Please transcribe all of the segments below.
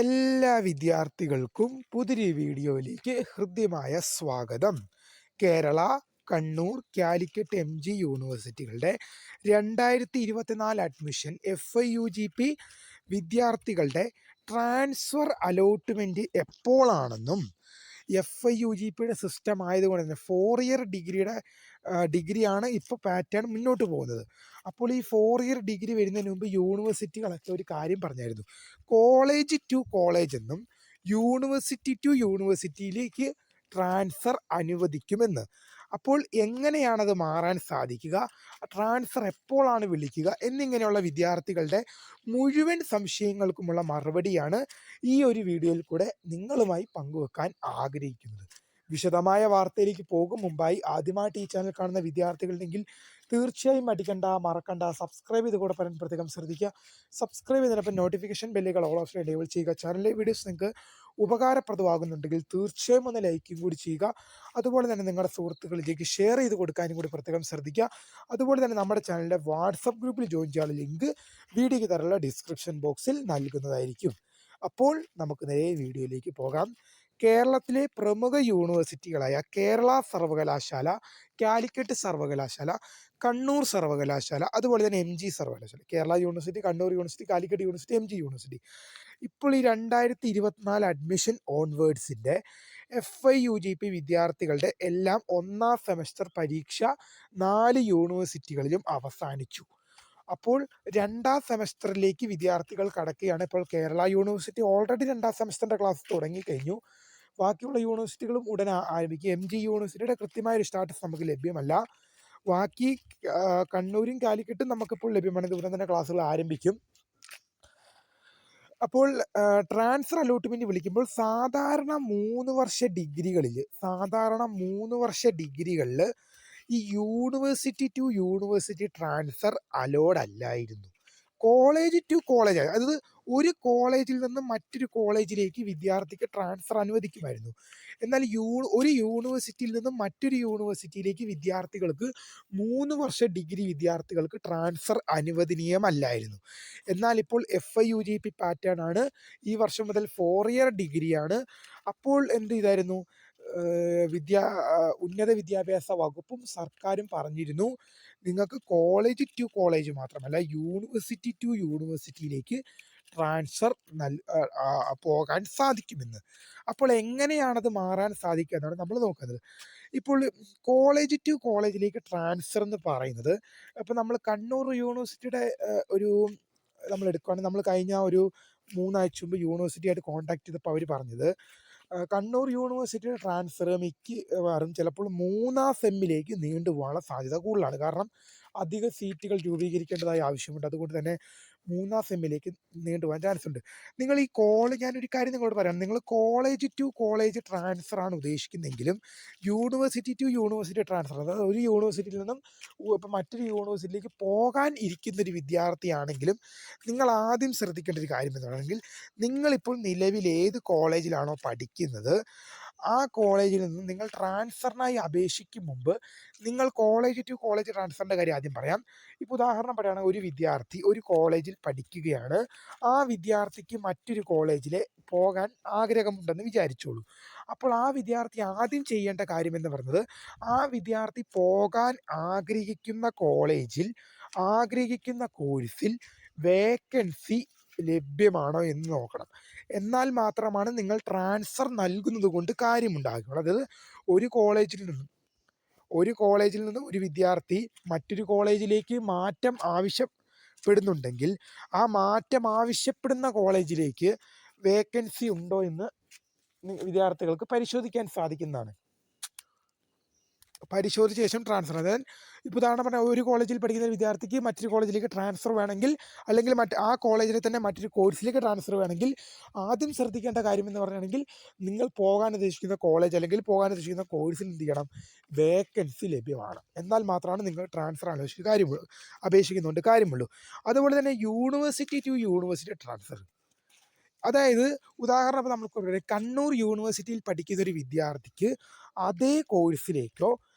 എല്ലാ വിദ്യാർത്ഥികൾക്കും പുതിയൊരു വീഡിയോയിലേക്ക് ഹൃദ്യമായ സ്വാഗതം. Kerala, Kannur, Calicut MG യൂണിവേഴ്സിറ്റികളുടെ 2024 admission FIUGP വിദ്യാർത്ഥികളുടെ ട്രാൻസ്ഫർ അലോട്ട്മെൻറ്റ് എപ്പോഴാണെന്നും FIUGPയുടെ സിസ്റ്റം ആയതുകൊണ്ട് തന്നെ 4 ഇയർ ഡിഗ്രിയാണ് ഇപ്പോൾ പാറ്റേൺ മുന്നോട്ട് പോകുന്നത്. അപ്പോൾ ഈ 4 ഇയർ ഡിഗ്രി വരുന്നതിന് മുമ്പ് യൂണിവേഴ്സിറ്റികളൊക്കെ ഒരു കാര്യം പറഞ്ഞായിരുന്നു, കോളേജ് ടു കോളേജ് എന്നും യൂണിവേഴ്സിറ്റി ടു യൂണിവേഴ്സിറ്റിയിലേക്ക് ട്രാൻസ്ഫർ അനുവദിക്കുമെന്ന്. അപ്പോൾ എങ്ങനെയാണത് മാറാൻ സാധിക്കുക, ട്രാൻസ്ഫർ എപ്പോഴാണ് വിളിക്കുക എന്നിങ്ങനെയുള്ള വിദ്യാർത്ഥികളുടെ മുഴുവൻ സംശയങ്ങൾക്കുമുള്ള മറുപടിയാണ് ഈ ഒരു വീഡിയോയിൽ കൂടെ നിങ്ങളുമായി പങ്കുവെക്കാൻ ആഗ്രഹിക്കുന്നത്. വിശദമായ വാർത്തയിലേക്ക് പോകും മുമ്പായി ആദ്യമായിട്ട് ഈ ചാനൽ കാണുന്ന വിദ്യാർത്ഥികളുണ്ടെങ്കിൽ തീർച്ചയായും മറക്കണ്ട സബ്സ്ക്രൈബ് ചെയ്ത് കൂടെ പറയാൻ പ്രത്യേകം ശ്രദ്ധിക്കുക. സബ്സ്ക്രൈബ് ചെയ്തതിനൊപ്പം നോട്ടിഫിക്കേഷൻ ബെല്ലുകൾ ഓൾ ഓപ്ഷൻ എനേബിൾ ചെയ്യുക. ചാനലിലെ വീഡിയോസ് നിങ്ങൾക്ക് ഉപകാരപ്രദമാകുന്നുണ്ടെങ്കിൽ തീർച്ചയായും ഒന്ന് ലൈക്കും കൂടി ചെയ്യുക. അതുപോലെ തന്നെ നിങ്ങളുടെ സുഹൃത്തുക്കളിലേക്ക് ഷെയർ ചെയ്ത് കൊടുക്കാനും കൂടി പ്രത്യേകം ശ്രദ്ധിക്കുക. അതുപോലെ തന്നെ നമ്മുടെ ചാനലിൻ്റെ വാട്സപ്പ് ഗ്രൂപ്പിൽ ജോയിൻ ചെയ്യാനുള്ള ലിങ്ക് വീഡിയോയ്ക്ക് തരുന്ന ഡിസ്ക്രിപ്ഷൻ ബോക്സിൽ നൽകുന്നതായിരിക്കും. അപ്പോൾ നമുക്ക് നേരെ വീഡിയോയിലേക്ക് പോകാം. കേരളത്തിലെ പ്രമുഖ യൂണിവേഴ്സിറ്റികളായ കേരള സർവകലാശാല, കാലിക്കറ്റ് സർവകലാശാല, കണ്ണൂർ സർവകലാശാല, അതുപോലെ തന്നെ MG സർവകലാശാല, Kerala university, Kannur university, Calicut university, MG university. ഇപ്പോൾ ഈ 2024 അഡ്മിഷൻ ഓൺവേർഡ്സിൻ്റെ FIUGP വിദ്യാർത്ഥികളുടെ എല്ലാം 1ാം സെമസ്റ്റർ പരീക്ഷ 4 യൂണിവേഴ്സിറ്റികളിലും അവസാനിച്ചു. അപ്പോൾ 2ാം സെമസ്റ്ററിലേക്ക് വിദ്യാർത്ഥികൾ കടക്കുകയാണ്. ഇപ്പോൾ കേരള യൂണിവേഴ്സിറ്റി ഓൾറെഡി 2ാം സെമസ്റ്ററിൻ്റെ ക്ലാസ് തുടങ്ങിക്കഴിഞ്ഞു. ബാക്കിയുള്ള യൂണിവേഴ്സിറ്റികളും ഉടൻ ആരംഭിക്കും. MG യൂണിവേഴ്സിറ്റിയുടെ കൃത്യമായൊരു സ്റ്റാറ്റസ് നമുക്ക് ലഭ്യമല്ല. ബാക്കി കണ്ണൂരും കാലിക്കറ്റും നമുക്കിപ്പോൾ ലഭ്യമാണ്. ഉടൻ തന്നെ ക്ലാസ്സുകൾ ആരംഭിക്കും. അപ്പോൾ ട്രാൻസ്ഫർ അലോട്ട്മെൻറ്റ് വിളിക്കുമ്പോൾ സാധാരണ 3 വർഷ ഡിഗ്രികളിൽ ഈ university to university transfer allowed അല്ലായിരുന്നു. കോളേജ് ടു കോളേജ്, അതായത് ഒരു കോളേജിൽ നിന്ന് മറ്റൊരു കോളേജിലേക്ക് വിദ്യാർത്ഥിക്ക് ട്രാൻസ്ഫർ അനുവദിക്കുമായിരുന്നു. എന്നാൽ ഒരു യൂണിവേഴ്സിറ്റിയിൽ നിന്നും മറ്റൊരു യൂണിവേഴ്സിറ്റിയിലേക്ക് വിദ്യാർത്ഥികൾക്ക് 3 വർഷ ഡിഗ്രി വിദ്യാർത്ഥികൾക്ക് ട്രാൻസ്ഫർ അനുവദനീയമല്ലായിരുന്നു. എന്നാൽ ഇപ്പോൾ FIUGP പാറ്റേൺ ആണ്. ഈ വർഷം മുതൽ 4 ഇയർ ഡിഗ്രിയാണ്. അപ്പോൾ എന്ത് ചെയ്തായിരുന്നു, ഉന്നത വിദ്യാഭ്യാസ വകുപ്പും സർക്കാരും പറഞ്ഞിരുന്നു, നിങ്ങൾക്ക് കോളേജ് ടു കോളേജ് മാത്രമല്ല യൂണിവേഴ്സിറ്റി ടു യൂണിവേഴ്സിറ്റിയിലേക്ക് ട്രാൻസ്ഫർ പോകാൻ സാധിക്കുമെന്ന്. അപ്പോൾ എങ്ങനെയാണത് മാറാൻ സാധിക്കുക എന്നാണ് നമ്മൾ നോക്കുന്നത്. ഇപ്പോൾ കോളേജ് ടു കോളേജിലേക്ക് ട്രാൻസ്ഫർ എന്ന് പറയുന്നത്, ഇപ്പോൾ നമ്മൾ കണ്ണൂർ യൂണിവേഴ്സിറ്റിയുടെ ഒരു നമ്മൾ എടുക്കുകയാണെങ്കിൽ, നമ്മൾ കഴിഞ്ഞ ഒരു 3 ആഴ്ച മുമ്പ് യൂണിവേഴ്സിറ്റിയായിട്ട് കോൺടാക്ട് ചെയ്തപ്പോൾ അവർ പറഞ്ഞത്, കണ്ണൂർ യൂണിവേഴ്സിറ്റിയുടെ ട്രാൻസ്ഫർ മിക്കവാറും ചിലപ്പോൾ 3ാം സെമ്മിലേക്ക് നീണ്ടുപോകാനുള്ള സാധ്യത കൂടുതലാണ്. കാരണം അധിക സീറ്റുകൾ രൂപീകരിക്കേണ്ടതായ ആവശ്യമുണ്ട്. അതുകൊണ്ട് തന്നെ 3ാം സെമ്മിലേക്ക് നീണ്ടുപോകാൻ ചാൻസ് ഉണ്ട്. നിങ്ങൾ ഈ ഞാനൊരു കാര്യം നിങ്ങളോട് പറയാം, നിങ്ങൾ കോളേജ് ടു കോളേജ് ട്രാൻസ്ഫറാണ് ഉദ്ദേശിക്കുന്നതെങ്കിലും യൂണിവേഴ്സിറ്റി ടു യൂണിവേഴ്സിറ്റി ട്രാൻസ്ഫർ, അതായത് ഒരു യൂണിവേഴ്സിറ്റിയിൽ നിന്നും ഇപ്പം മറ്റൊരു യൂണിവേഴ്സിറ്റിയിലേക്ക് പോകാൻ ഇരിക്കുന്നൊരു വിദ്യാർത്ഥിയാണെങ്കിലും നിങ്ങൾ ആദ്യം ശ്രദ്ധിക്കേണ്ട ഒരു കാര്യം എന്ന് പറയുകയാണെങ്കിൽ, നിങ്ങളിപ്പോൾ നിലവിൽ ഏത് കോളേജിലാണോ പഠിക്കുന്നത് ആ കോളേജിൽ നിന്ന് നിങ്ങൾ ട്രാൻസ്ഫറിനായി അപേക്ഷിക്കും മുമ്പ് നിങ്ങൾ കോളേജ് ടു കോളേജ് ട്രാൻസ്ഫറിൻ്റെ കാര്യം ആദ്യം പറയാം. ഇപ്പോൾ ഉദാഹരണം പറയുകയാണെങ്കിൽ, ഒരു വിദ്യാർത്ഥി ഒരു കോളേജിൽ പഠിക്കുകയാണ്. ആ വിദ്യാർത്ഥിക്ക് മറ്റൊരു കോളേജിൽ പോകാൻ ആഗ്രഹമുണ്ടെന്ന് വിചാരിച്ചോളൂ. അപ്പോൾ ആ വിദ്യാർത്ഥി ആദ്യം ചെയ്യേണ്ട കാര്യമെന്ന് പറയുന്നത്, ആ വിദ്യാർത്ഥി പോകാൻ ആഗ്രഹിക്കുന്ന കോളേജിൽ ആഗ്രഹിക്കുന്ന കോഴ്സിൽ വേക്കൻസി ലഭ്യമാണോ എന്ന് നോക്കണം. എന്നാൽ മാത്രമാണ് നിങ്ങൾ ട്രാൻസ്ഫർ നൽകുന്നത് കൊണ്ട് കാര്യമുണ്ടാകുന്നത്. അതായത് ഒരു കോളേജിൽ നിന്ന് ഒരു വിദ്യാർത്ഥി മറ്റൊരു കോളേജിലേക്ക് മാറ്റം ആവശ്യപ്പെടുന്നുണ്ടെങ്കിൽ ആ മാറ്റം ആവശ്യപ്പെടുന്ന കോളേജിലേക്ക് വേക്കൻസി ഉണ്ടോ എന്ന് വിദ്യാർത്ഥികൾക്ക് പരിശോധിക്കാൻ സാധിക്കുന്നതാണ്. പരിശോധിച്ച ശേഷം ട്രാൻസ്ഫർ, അതായത് ഇപ്പോൾ ഉദാഹരണം പറഞ്ഞാൽ, ഒരു കോളേജിൽ പഠിക്കുന്ന വിദ്യാർത്ഥിക്ക് മറ്റൊരു കോളേജിലേക്ക് ട്രാൻസ്ഫർ വേണമെങ്കിൽ, അല്ലെങ്കിൽ ആ കോളേജിലെ തന്നെ മറ്റൊരു കോഴ്സിലേക്ക് ട്രാൻസ്ഫർ വേണമെങ്കിൽ ആദ്യം ശ്രദ്ധിക്കേണ്ട കാര്യം എന്ന് പറയുകയാണെങ്കിൽ, നിങ്ങൾ പോകാൻ ഉദ്ദേശിക്കുന്ന കോളേജ് അല്ലെങ്കിൽ പോകാൻ ഉദ്ദേശിക്കുന്ന കോഴ്സിൽ എന്ത് ചെയ്യണം, വേക്കൻസി ലഭ്യമാണ്. എന്നാൽ മാത്രമാണ് നിങ്ങൾ ട്രാൻസ്ഫർ അപേക്ഷിക്കുന്നുണ്ട് കാര്യമുള്ളൂ. അതുപോലെ തന്നെ യൂണിവേഴ്സിറ്റി ടു യൂണിവേഴ്സിറ്റി ട്രാൻസ്ഫർ, അതായത് ഉദാഹരണം നമുക്ക് പറയാം, കണ്ണൂർ യൂണിവേഴ്സിറ്റിയിൽ പഠിക്കുന്ന ഒരു വിദ്യാർത്ഥിക്ക് അതേ കോഴ്സിലേക്കോ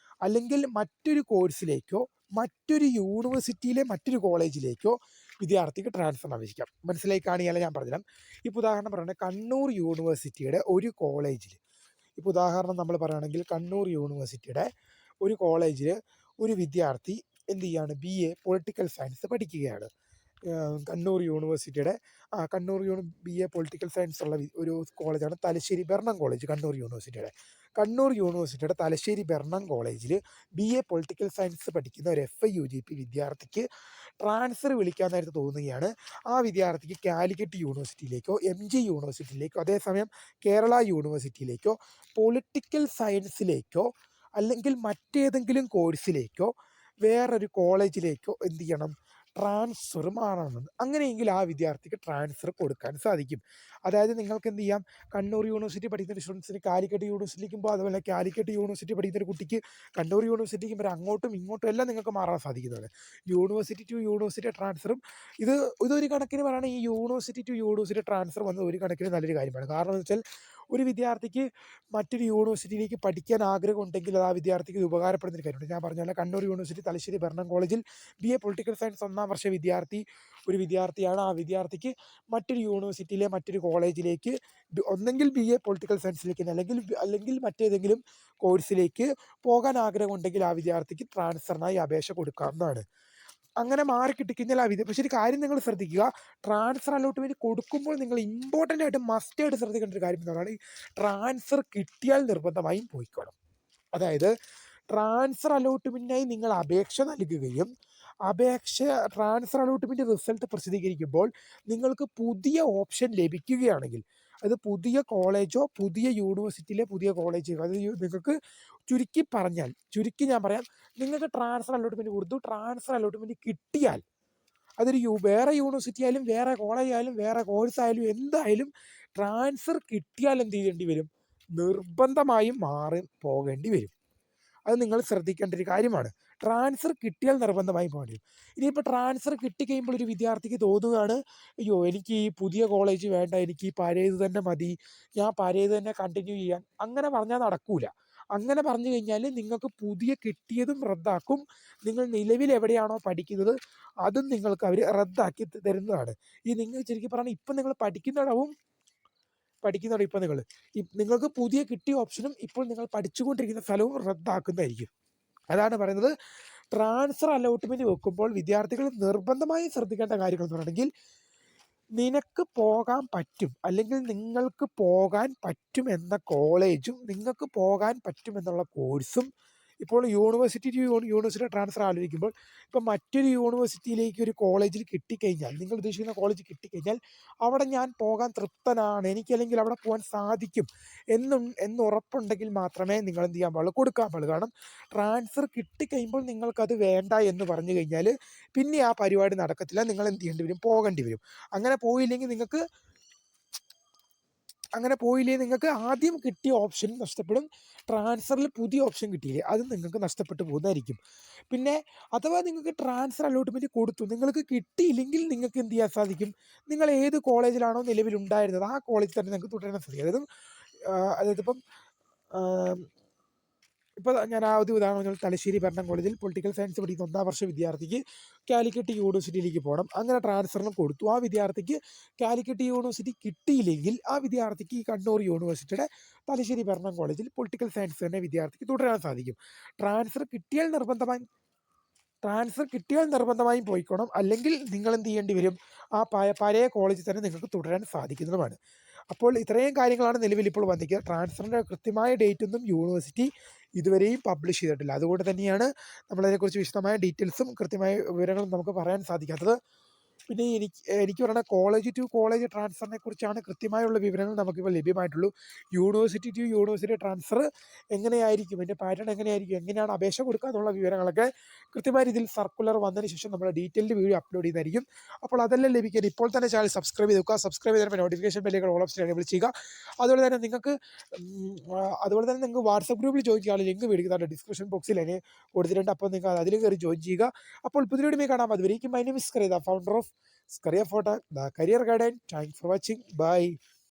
അല്ലെങ്കിൽ മറ്റൊരു കോഴ്സിലേക്കോ മറ്റൊരു യൂണിവേഴ്സിറ്റിയിലെ മറ്റൊരു കോളേജിലേക്കോ വിദ്യാർത്ഥിക്ക് ട്രാൻസ്ഫറിന് അപേക്ഷിക്കാം. മനസ്സിലായി കാണിയാൽ ഞാൻ പറഞ്ഞുതരാം. ഇപ്പോൾ ഉദാഹരണം പറയുകയാണെങ്കിൽ കണ്ണൂർ യൂണിവേഴ്സിറ്റിയുടെ ഒരു കോളേജിൽ, ഇപ്പോൾ ഉദാഹരണം നമ്മൾ പറയുകയാണെങ്കിൽ കണ്ണൂർ യൂണിവേഴ്സിറ്റിയുടെ ഒരു കോളേജിൽ ഒരു വിദ്യാർത്ഥി എന്ത് ചെയ്യാണ്, BA പൊളിറ്റിക്കൽ സയൻസ് പഠിക്കുകയാണ്. കണ്ണൂർ യൂണിവേഴ്സിറ്റിയുടെ BA പൊളിറ്റിക്കൽ സയൻസ് ഉള്ള ഒരു കോളേജാണ് തലശ്ശേരി ഭരണം കോളേജ്. കണ്ണൂർ യൂണിവേഴ്സിറ്റിയുടെ തലശ്ശേരി ഭരണം കോളേജിൽ BA പൊളിറ്റിക്കൽ സയൻസ് പഠിക്കുന്ന ഒരു FIUGP വിദ്യാർത്ഥിക്ക് ട്രാൻസ്ഫർ വിളിക്കാൻ നേരത്ത് തോന്നുകയാണ്. ആ വിദ്യാർത്ഥിക്ക് കാലിക്കറ്റ് യൂണിവേഴ്സിറ്റിയിലേക്കോ MG യൂണിവേഴ്സിറ്റിയിലേക്കോ അതേസമയം കേരള യൂണിവേഴ്സിറ്റിയിലേക്കോ പൊളിറ്റിക്കൽ സയൻസിലേക്കോ അല്ലെങ്കിൽ മറ്റേതെങ്കിലും കോഴ്സിലേക്കോ വേറൊരു കോളേജിലേക്കോ എന്ത് ചെയ്യണം, ട്രാൻസ്ഫർ മാറണമെന്ന്. അങ്ങനെയെങ്കിൽ ആ വിദ്യാർത്ഥിക്ക് ട്രാൻസ്ഫർ കൊടുക്കാൻ സാധിക്കും. അതായത് നിങ്ങൾക്ക് എന്ത് ചെയ്യാം, കണ്ണൂർ യൂണിവേഴ്സിറ്റി പഠിക്കുന്ന സ്റ്റുഡൻസിന് കാലിക്കറ്റ് യൂണിവേഴ്സിറ്റിക്കുമ്പോൾ, അതുപോലെ കാലിക്കറ്റ് യൂണിവേഴ്സിറ്റി പഠിക്കുന്ന ഒരു കുട്ടിക്ക് കണ്ണൂർ യൂണിവേഴ്സിറ്റിക്കും വരെ അങ്ങോട്ടും ഇങ്ങോട്ടും എല്ലാം നിങ്ങൾക്ക് മാറാൻ സാധിക്കുന്നതാണ്. യൂണിവേഴ്സിറ്റി ടു യൂണിവേഴ്സിറ്റി ട്രാൻസ്ഫറും ഇതൊരു കണക്കിന് പറയുകയാണെങ്കിൽ ഈ യൂണിവേഴ്സിറ്റി ടു യൂണിവേഴ്സിറ്റി ട്രാൻസ്ഫർ വന്നത് ഒരു കണക്കിന് നല്ലൊരു കാര്യമാണ്. കാരണം എന്ന് വെച്ചാൽ ഒരു വിദ്യാർത്ഥിക്ക് മറ്റൊരു യൂണിവേഴ്സിറ്റിയിലേക്ക് പഠിക്കാൻ ആഗ്രഹം ഉണ്ടെങ്കിൽ അത് ആ വിദ്യാർത്ഥിക്ക് ഇത് ഉപകാരപ്പെടുന്ന ഒരു കാര്യമുണ്ട്. ഞാൻ പറഞ്ഞ പോലെ കണ്ണൂർ യൂണിവേഴ്സിറ്റി തലശ്ശേരി ഭരണം കോളേജിൽ BA പൊളിറ്റിക്കൽ സയൻസ് 1ാം വർഷ ഒരു വിദ്യാർത്ഥിയാണ്. ആ വിദ്യാർത്ഥിക്ക് മറ്റൊരു യൂണിവേഴ്സിറ്റിയിലെ മറ്റൊരു കോളേജിലേക്ക് ഒന്നെങ്കിൽ BA പൊളിറ്റിക്കൽ സയൻസിലേക്ക് അല്ലെങ്കിൽ മറ്റേതെങ്കിലും കോഴ്സിലേക്ക് പോകാൻ ആഗ്രഹമുണ്ടെങ്കിൽ ആ വിദ്യാർത്ഥിക്ക് ട്രാൻസ്ഫറിനായി അപേക്ഷ കൊടുക്കാവുന്നതാണ്. അങ്ങനെ മാറി കിട്ടിക്കഴിഞ്ഞാൽ പക്ഷേ ഒരു കാര്യം നിങ്ങൾ ശ്രദ്ധിക്കുക, ട്രാൻസ്ഫർ അലോട്ട്മെൻറ്റ് കൊടുക്കുമ്പോൾ നിങ്ങൾ ഇമ്പോർട്ടൻ്റ് ആയിട്ട് മസ്റ്റായിട്ട് ശ്രദ്ധിക്കേണ്ട ഒരു കാര്യം എന്ന് പറഞ്ഞാൽ ട്രാൻസ്ഫർ കിട്ടിയാൽ നിർബന്ധമായും പോയിക്കോണം. അതായത് ട്രാൻസ്ഫർ അലോട്ട്മെൻറ്റിനായി നിങ്ങൾ അപേക്ഷ നൽകുകയും ട്രാൻസ്ഫർ അലോട്ട്മെൻറ്റ് റിസൾട്ട് പ്രസിദ്ധീകരിക്കുമ്പോൾ നിങ്ങൾക്ക് പുതിയ ഓപ്ഷൻ ലഭിക്കുകയാണെങ്കിൽ, അത് പുതിയ കോളേജോ പുതിയ യൂണിവേഴ്സിറ്റിയിലെ പുതിയ കോളേജോ, അത് നിങ്ങൾക്ക് ചുരുക്കി ഞാൻ പറയാം, നിങ്ങൾക്ക് ട്രാൻസ്ഫർ അലോട്ട്മെൻറ്റ് കൊടുത്തു, ട്രാൻസ്ഫർ അലോട്ട്മെൻറ്റ് കിട്ടിയാൽ അതൊരു വേറെ യൂണിവേഴ്സിറ്റി ആയാലും വേറെ കോളേജ് ആയാലും വേറെ കോഴ്സായാലും എന്തായാലും ട്രാൻസ്ഫർ കിട്ടിയാൽ എന്ത് ചെയ്യേണ്ടി വരും, നിർബന്ധമായും മാറി പോകേണ്ടി വരും. അത് നിങ്ങൾ ശ്രദ്ധിക്കേണ്ട ഒരു കാര്യമാണ്. ട്രാൻസ്ഫർ കിട്ടിയാൽ നിർബന്ധമായും പോകേണ്ടി വരും. ഇനിയിപ്പോൾ ട്രാൻസ്ഫർ കിട്ടിക്കഴിയുമ്പോൾ ഒരു വിദ്യാർത്ഥിക്ക് തോന്നുകയാണ്, അയ്യോ എനിക്ക് ഈ പുതിയ കോളേജ് വേണ്ട, എനിക്ക് ഈ പഴയത് തന്നെ മതി, ഞാൻ പഴയത് തന്നെ കണ്ടിന്യൂ ചെയ്യാൻ, അങ്ങനെ പറഞ്ഞാൽ നടക്കൂല. അങ്ങനെ പറഞ്ഞു കഴിഞ്ഞാൽ നിങ്ങൾക്ക് പുതിയ കിട്ടിയതും റദ്ദാക്കും, നിങ്ങൾ നിലവിൽ എവിടെയാണോ പഠിക്കുന്നത് അതും നിങ്ങൾക്ക് അവർ റദ്ദാക്കി തരുന്നതാണ്. നിങ്ങൾ ശരിക്കും പറഞ്ഞാൽ ഇപ്പം നിങ്ങൾ പഠിക്കുന്നിടവും ഇപ്പം നിങ്ങൾക്ക് പുതിയ കിട്ടിയ ഓപ്ഷനും ഇപ്പോൾ നിങ്ങൾ പഠിച്ചുകൊണ്ടിരിക്കുന്ന സ്ഥലവും റദ്ദാക്കുന്നതായിരിക്കും. അതാണ് പറയുന്നത്, ട്രാൻസ്ഫർ അലോട്ട്മെൻറ്റ് വെക്കുമ്പോൾ വിദ്യാർത്ഥികൾ നിർബന്ധമായും ശ്രദ്ധിക്കേണ്ട കാര്യങ്ങൾ എന്ന് പറഞ്ഞിട്ടുണ്ടെങ്കിൽ, നിനക്ക് പോകാൻ പറ്റും അല്ലെങ്കിൽ നിങ്ങൾക്ക് പോകാൻ പറ്റും എന്ന കോളേജും നിങ്ങൾക്ക് പോകാൻ പറ്റുമെന്നുള്ള കോഴ്സും, ഇപ്പോൾ യൂണിവേഴ്സിറ്റി ടു യൂണിവേഴ്സിറ്റി ട്രാൻസ്ഫർ ആലോചിക്കുമ്പോൾ ഇപ്പം മറ്റൊരു യൂണിവേഴ്സിറ്റിയിലേക്ക് ഒരു കോളേജിൽ കിട്ടിക്കഴിഞ്ഞാൽ, നിങ്ങൾ ഉദ്ദേശിക്കുന്ന കോളേജ് കിട്ടിക്കഴിഞ്ഞാൽ അവിടെ ഞാൻ പോകാൻ തൃപ്തനാണ്, എനിക്കല്ലെങ്കിൽ അവിടെ പോകാൻ സാധിക്കും എന്നുറപ്പുണ്ടെങ്കിൽ മാത്രമേ നിങ്ങൾ എന്ത് ചെയ്യാൻ പാടുള്ളൂ, കൊടുക്കാൻ പാടുള്ളൂ. കാരണം ട്രാൻസ്ഫർ കിട്ടിക്കഴിയുമ്പോൾ നിങ്ങൾക്കത് വേണ്ട എന്ന് പറഞ്ഞു കഴിഞ്ഞാൽ പിന്നെ ആ പരിപാടി നടക്കത്തില്ല, നിങ്ങൾ എന്ത് ചെയ്യേണ്ടി വരും, പോകേണ്ടി വരും. അങ്ങനെ പോയില്ലെങ്കിൽ നിങ്ങൾക്ക് ആദ്യം കിട്ടിയ ഓപ്ഷൻ നഷ്ടപ്പെടും, ട്രാൻസ്ഫറിൽ പുതിയ ഓപ്ഷൻ കിട്ടിയില്ലേ അതും നിങ്ങൾക്ക് നഷ്ടപ്പെട്ടു പോകുന്നതായിരിക്കും. പിന്നെ അഥവാ നിങ്ങൾക്ക് ട്രാൻസ്ഫർ അലോട്ട്മെൻറ്റ് കൊടുത്തു, നിങ്ങൾക്ക് കിട്ടിയില്ലെങ്കിൽ നിങ്ങൾക്ക് എന്ത് ചെയ്യാൻ സാധിക്കും, നിങ്ങൾ ഏത് കോളേജിലാണോ നിലവിലുണ്ടായിരുന്നത് ആ കോളേജിൽ തന്നെ നിങ്ങൾക്ക് തുടരാൻ സാധിക്കും. അതായത് ഇപ്പോൾ ഞാൻ ആദ്യം ഉദാഹരണം പറഞ്ഞാൽ തലശ്ശേരി ഭരണം കോളേജിൽ പൊളിറ്റിക്കൽ സയൻസ് പഠിക്കുന്ന 1ാം വർഷ വിദ്യാർത്ഥിക്ക് കാലിക്കറ്റ് യൂണിവേഴ്സിറ്റിയിലേക്ക് പോകണം. അങ്ങനെ ട്രാൻസ്ഫറിനും കൊടുത്തു. ആ വിദ്യാർത്ഥിക്ക് കാലിക്കറ്റ് യൂണിവേഴ്സിറ്റി കിട്ടിയില്ലെങ്കിൽ ആ വിദ്യാർത്ഥിക്ക് ഈ കണ്ണൂർ യൂണിവേഴ്സിറ്റിയുടെ തലശ്ശേരി ഭരണം കോളേജിൽ പൊളിറ്റിക്കൽ സയൻസ് തന്നെ വിദ്യാർത്ഥിക്ക് തുടരാൻ സാധിക്കും. ട്രാൻസ്ഫർ കിട്ടിയാൽ നിർബന്ധമായും പോയിക്കോണം, അല്ലെങ്കിൽ നിങ്ങൾ എന്ത് ചെയ്യേണ്ടി വരും, ആ പഴയ കോളേജിൽ തന്നെ നിങ്ങൾക്ക് തുടരാൻ സാധിക്കുന്നതുമാണ്. അപ്പോൾ ഇത്രയും കാര്യങ്ങളാണ് നിലവിൽ ഇപ്പോൾ വന്നിരിക്കുന്നത്. ട്രാൻസ്ഫറിൻ്റെ കൃത്യമായ ഡേറ്റൊന്നും യൂണിവേഴ്സിറ്റി ഇതുവരെയും പബ്ലിഷ് ചെയ്തിട്ടില്ല. അതുകൊണ്ട് തന്നെയാണ് നമ്മളതിനെക്കുറിച്ച് വിശദമായ ഡീറ്റെയിൽസും കൃത്യമായ വിവരങ്ങളും നമുക്ക് പറയാൻ സാധിക്കാത്തത്. പിന്നെ എനിക്ക് പറയുന്നത് കോളേജ് ടു കോളേജ് ട്രാൻസ്ഫറിനെ കുറിച്ചാണ് കൃത്യമായുള്ള വിവരങ്ങൾ നമുക്കിപ്പോൾ ലഭ്യമായിട്ടുള്ളൂ. യൂണിവേഴ്സിറ്റി ടു യൂണിവേഴ്സിറ്റി ട്രാൻസ്ഫർ എങ്ങനെയായിരിക്കും, അതിൻ്റെ പാറ്റേൺ എങ്ങനെയായിരിക്കും, എങ്ങനെയാണ് അപേക്ഷ കൊടുക്കുക എന്നുള്ള വിവരങ്ങളൊക്കെ കൃത്യമായ രീതിയിൽ സർക്കുലർ വന്നതിന് ശേഷം നമ്മൾ ഡീറ്റെയിൽഡ് വീഡിയോ അപ്ലോഡ് ചെയ്യുന്നതായിരിക്കും. അപ്പോൾ അതെല്ലാം ലഭിക്കാൻ ഇപ്പോൾ തന്നെ ചാനൽ സബ്സ്ക്രൈബ് ചെയ്ത് വെക്കുക. സബ്സ്ക്രൈബ് ചെയ്തപ്പോൾ നോട്ടിഫിക്കേഷൻ ബെല്ലുകൾ ഓൾ ഓപ്ഷൻ എനേബിൾ ചെയ്യുക. അതുപോലെ തന്നെ നിങ്ങൾക്ക് വാട്സപ്പ് ഗ്രൂപ്പിൽ ജോയിൻ ചെയ്യാൻ ലിങ്ക് മേടിക്കുന്നതാണ്, ഡിസ്ക്രിപ്ഷൻ ബോക്സിൽ അതിന് കൊടുത്തിട്ടുണ്ട്. അപ്പോൾ നിങ്ങൾ അതിൽ കയറി ജോയിൻ ചെയ്യുക. അപ്പോൾ പുതിയ വീഡിയോ കാണാം. അതുവരേക്കും my name is Kareeda, founder of Career Photo, the career guidance. Thanks for watching. Bye.